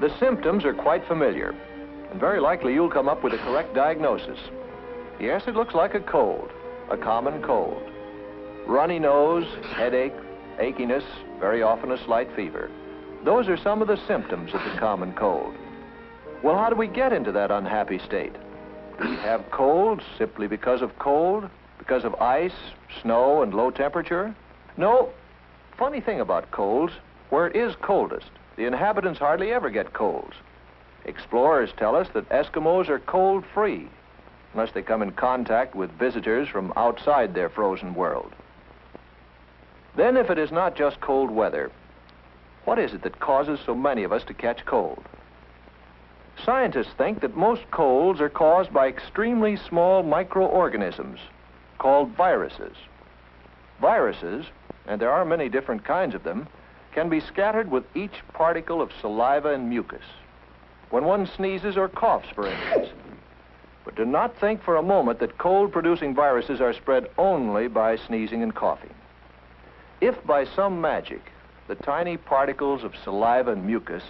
The symptoms are quite familiar, and very likely you'll come up with a correct diagnosis. Yes, it looks like a cold, a common cold. Runny nose, headache, achiness, very often a slight fever. Those are some of the symptoms of the common cold. Well, how do we get into that unhappy state? Do we have colds simply because of cold, because of ice, snow, and low temperature? No. Funny thing about colds, where it is coldest, the inhabitants hardly ever get colds. Explorers tell us that Eskimos are cold-free, unless they come in contact with visitors from outside their frozen world. Then, if it is not just cold weather, what is it that causes so many of us to catch cold? Scientists think that most colds are caused by extremely small microorganisms called viruses. Viruses, and there are many different kinds of them, can be scattered with each particle of saliva and mucus when one sneezes or coughs, for instance. But do not think for a moment that cold-producing viruses are spread only by sneezing and coughing. If by some magic the tiny particles of saliva and mucus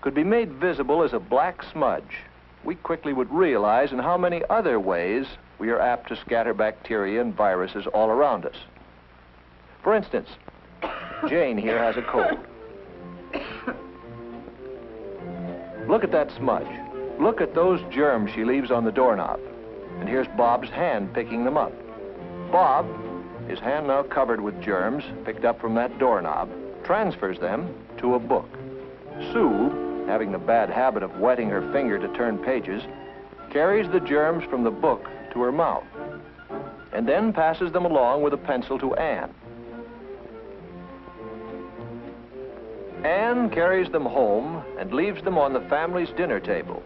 could be made visible as a black smudge, we quickly would realize in how many other ways we are apt to scatter bacteria and viruses all around us. For instance, Jane here has a cold. Look at that smudge. Look at those germs she leaves on the doorknob. And here's Bob's hand picking them up. Bob, his hand now covered with germs picked up from that doorknob, transfers them to a book. Sue, having the bad habit of wetting her finger to turn pages, carries the germs from the book to her mouth, and then passes them along with a pencil to Anne. Anne carries them home and leaves them on the family's dinner table.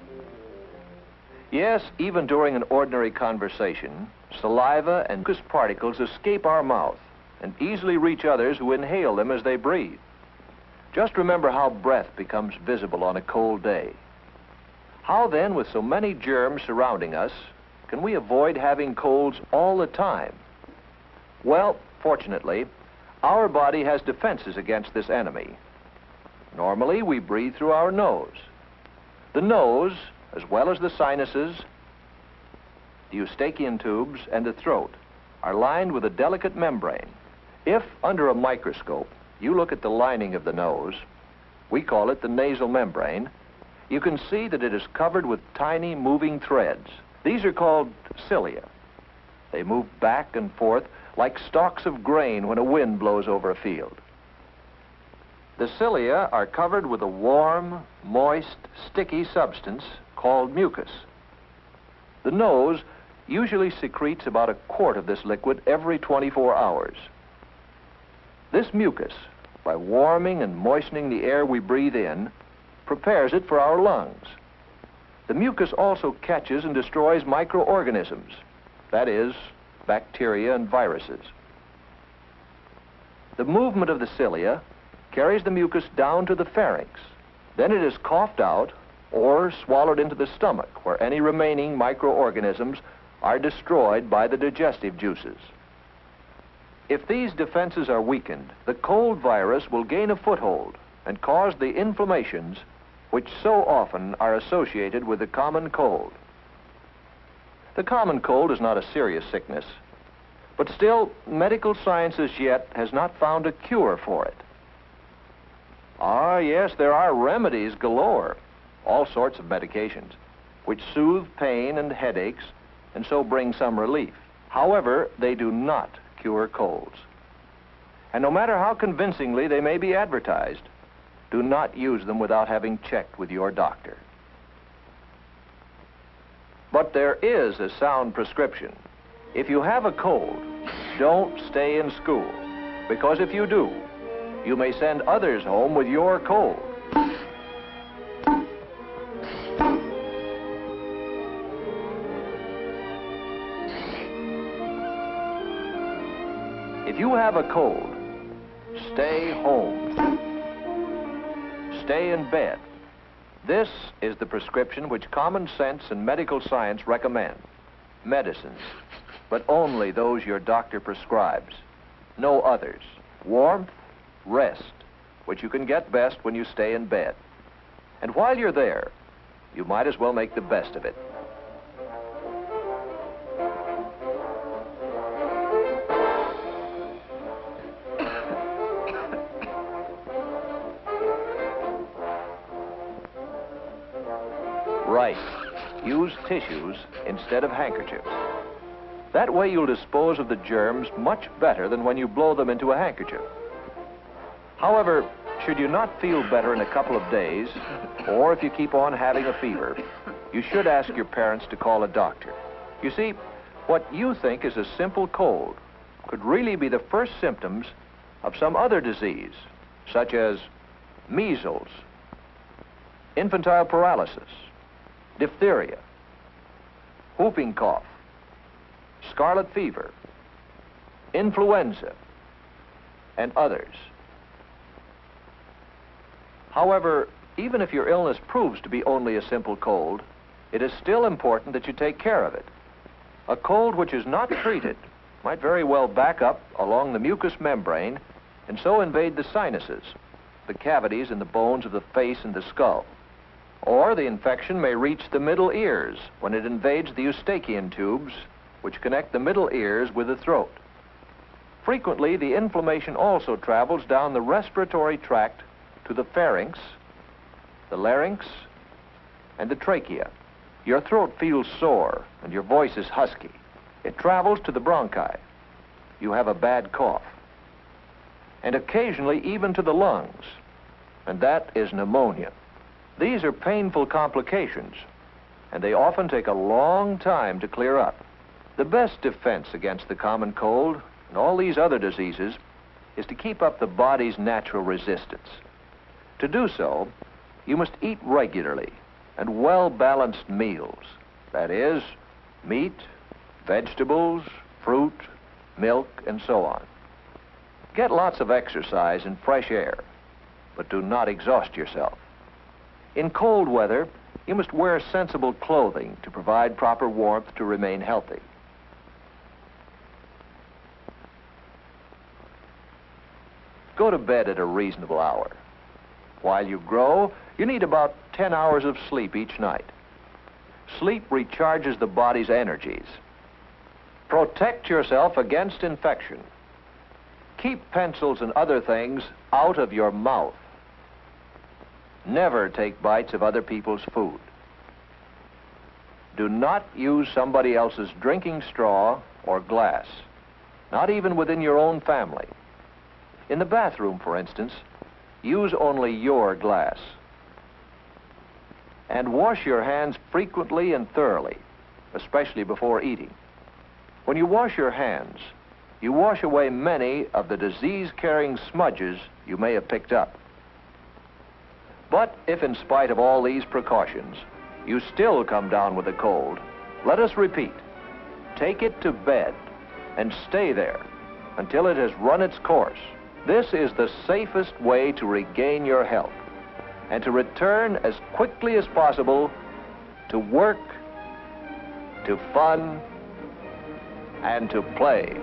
Yes, even during an ordinary conversation, saliva and mucus particles escape our mouth and easily reach others who inhale them as they breathe. Just remember how breath becomes visible on a cold day. How then, with so many germs surrounding us, can we avoid having colds all the time? Well, fortunately, our body has defenses against this enemy. Normally, we breathe through our nose. The nose, as well as the sinuses, the eustachian tubes, and the throat, are lined with a delicate membrane. If, under a microscope, you look at the lining of the nose, we call it the nasal membrane, you can see that it is covered with tiny moving threads. These are called cilia. They move back and forth like stalks of grain when a wind blows over a field. The cilia are covered with a warm, moist, sticky substance called mucus. The nose usually secretes about a quart of this liquid every 24 hours. This mucus, by warming and moistening the air we breathe in, prepares it for our lungs. The mucus also catches and destroys microorganisms, that is, bacteria and viruses. The movement of the cilia carries the mucus down to the pharynx. Then it is coughed out or swallowed into the stomach, where any remaining microorganisms are destroyed by the digestive juices. If these defenses are weakened, the cold virus will gain a foothold and cause the inflammations which so often are associated with the common cold. The common cold is not a serious sickness, but still, medical science as yet has not found a cure for it. Ah, yes, there are remedies galore, all sorts of medications, which soothe pain and headaches and so bring some relief. However, they do not cure colds. And no matter how convincingly they may be advertised, do not use them without having checked with your doctor. But there is a sound prescription. If you have a cold, don't stay in school, because if you do, you may send others home with your cold. If you have a cold, stay home. Stay in bed. This is the prescription which common sense and medical science recommend. Medicines, but only those your doctor prescribes. No others. Warmth, rest, which you can get best when you stay in bed. And while you're there, you might as well make the best of it. Right. Use tissues instead of handkerchiefs. That way you'll dispose of the germs much better than when you blow them into a handkerchief. However, should you not feel better in a couple of days, or if you keep on having a fever, you should ask your parents to call a doctor. You see, what you think is a simple cold could really be the first symptoms of some other disease, such as measles, infantile paralysis, diphtheria, whooping cough, scarlet fever, influenza, and others. However, even if your illness proves to be only a simple cold, it is still important that you take care of it. A cold which is not treated might very well back up along the mucous membrane and so invade the sinuses, the cavities in the bones of the face and the skull. Or the infection may reach the middle ears when it invades the eustachian tubes, which connect the middle ears with the throat. Frequently, the inflammation also travels down the respiratory tract to the pharynx, the larynx, and the trachea. Your throat feels sore and your voice is husky. It travels to the bronchi. You have a bad cough. And occasionally even to the lungs, and that is pneumonia. These are painful complications, and they often take a long time to clear up. The best defense against the common cold and all these other diseases is to keep up the body's natural resistance. To do so, you must eat regularly and well-balanced meals. That is, meat, vegetables, fruit, milk, and so on. Get lots of exercise and fresh air, but do not exhaust yourself. In cold weather, you must wear sensible clothing to provide proper warmth to remain healthy. Go to bed at a reasonable hour. While you grow, you need about 10 hours of sleep each night. Sleep recharges the body's energies. Protect yourself against infection. Keep pencils and other things out of your mouth. Never take bites of other people's food. Do not use somebody else's drinking straw or glass, not even within your own family. In the bathroom, for instance, use only your glass. And wash your hands frequently and thoroughly, especially before eating. When you wash your hands, you wash away many of the disease-carrying smudges you may have picked up. But if in spite of all these precautions, you still come down with a cold, let us repeat, take it to bed and stay there until it has run its course. This is the safest way to regain your health and to return as quickly as possible to work, to fun, and to play.